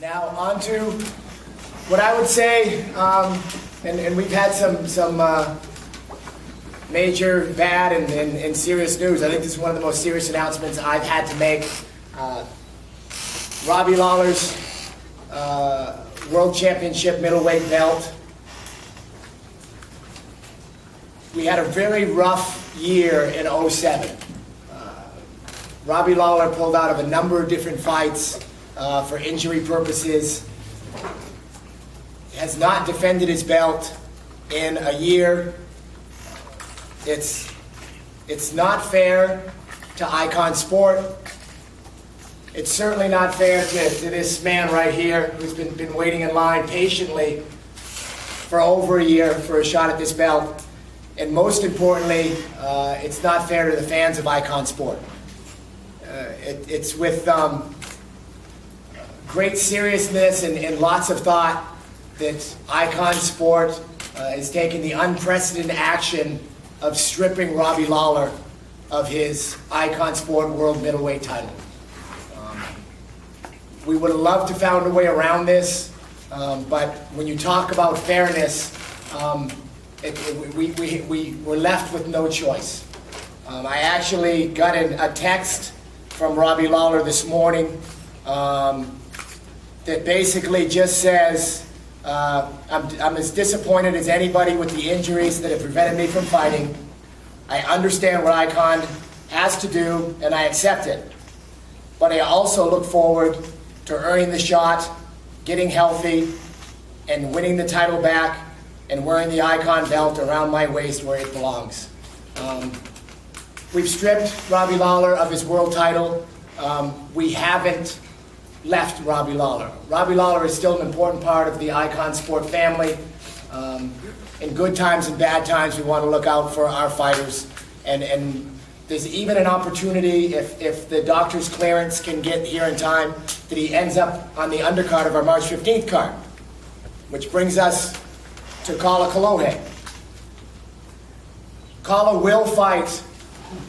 Now on to what I would say, and we've had some major bad and serious news. I think this is one of the most serious announcements I've had to make. Robbie Lawler's World Championship middleweight belt. We had a very rough year in '07. Robbie Lawler pulled out of a number of different fights for injury purposes. Has not defended his belt in a year. It's not fair to Icon Sport. It's certainly not fair to this man right here who's been waiting in line patiently for over a year for a shot at this belt. And most importantly, it's not fair to the fans of Icon Sport. It's with great seriousness and lots of thought that Icon Sport is taking the unprecedented action of stripping Robbie Lawler of his Icon Sport World Middleweight title. We would have loved to found a way around this, but when you talk about fairness, we were left with no choice. I actually got a text from Robbie Lawler this morning that basically just says, I'm as disappointed as anybody with the injuries that have prevented me from fighting. I understand what Icon has to do, and I accept it. But I also look forward to earning the shot, getting healthy, and winning the title back, and wearing the Icon belt around my waist where it belongs. We've stripped Robbie Lawler of his world title. We haven't left Robbie Lawler. Robbie Lawler is still an important part of the Icon Sport family. In good times and bad times, we want to look out for our fighters. And there's even an opportunity, if the doctor's clearance can get here in time, that he ends up on the undercard of our March 15th card. Which brings us to Kolohe. Kala will fight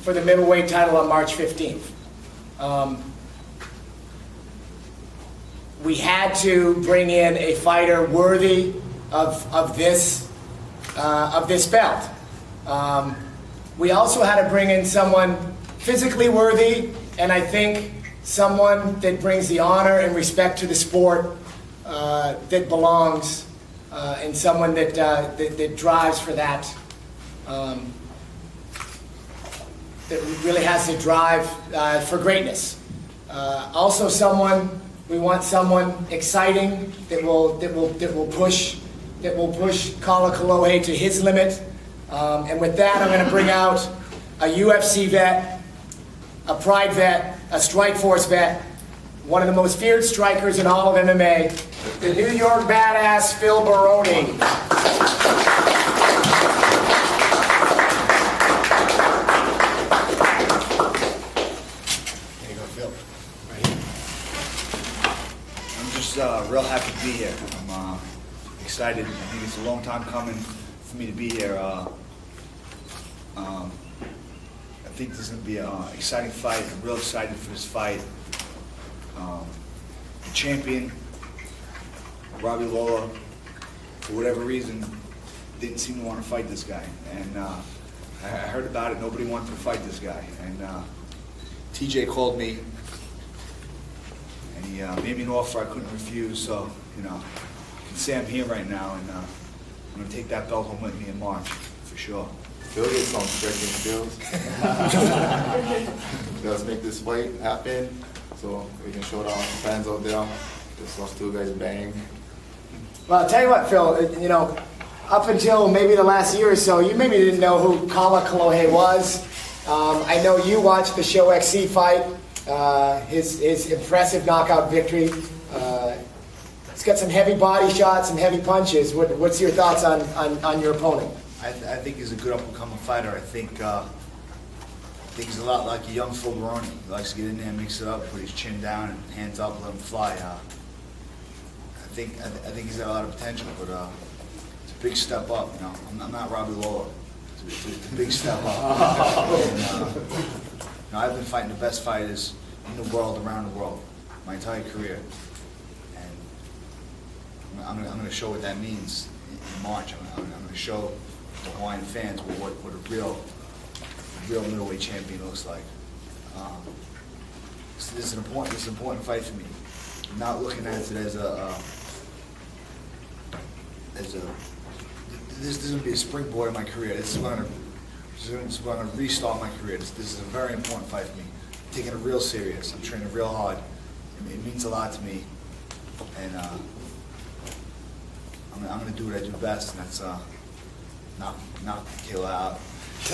for the middleweight title on March 15th. We had to bring in a fighter worthy of this belt. We also had to bring in someone physically worthy, and I think someone that brings the honor and respect to the sport that belongs, and someone that drives for that. That really has to drive for greatness. Also, we want someone exciting that will push Kolohe to his limit. And with that, I'm going to bring out a UFC vet, a Pride vet, a Strikeforce vet, one of the most feared strikers in all of MMA, the New York badass Phil Baroni. Real happy to be here. I'm excited. I think it's a long time coming for me to be here. I think this is going to be an exciting fight. I'm real excited for this fight. The champion, Robbie Lawler, for whatever reason, didn't seem to want to fight this guy. And I heard about it. Nobody wanted to fight this guy. And TJ called me. He made me an offer I couldn't refuse, so, you know, you can say I'm here right now, and I'm going to take that belt home with me in March, for sure. Phil gets some stretching skills. Let's make this fight happen, so we can show the fans out there. Just us two guys bang. Well, I'll tell you what, Phil, you know, up until maybe the last year or so, you maybe didn't know who Kolohe was. I know you watched the Show XC fight. His impressive knockout victory. He's got some heavy body shots and heavy punches. What's your thoughts on your opponent? I think he's a good up-and-coming fighter. I think he's a lot like a young Phil Baroni. He likes to get in there and mix it up, put his chin down and hands up, let him fly. I think he's got a lot of potential, but it's a big step up. You know, I'm not Robbie Lawler. It's a big step up. And, I've been fighting the best fighters in the world, around the world, my entire career. And I'm gonna show what that means in March. I'm gonna show the Hawaiian fans what a real middleweight champion looks like. This is an important fight for me. I'm not looking at it as this is going to be a springboard in my career. This is going to restart my career. This is a very important fight for me. I'm taking it real serious. I'm training real hard. It means a lot to me, and I'm going to do what I do best, and that's knock Kayla out. All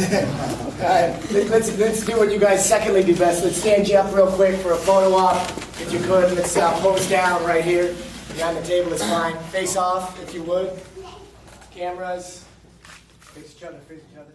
right, let's do what you guys secondly do best. Let's stand you up real quick for a photo op, if you could. Let's pose down right here. Behind the table is fine. Face off, if you would. Cameras. Face each other, face each other.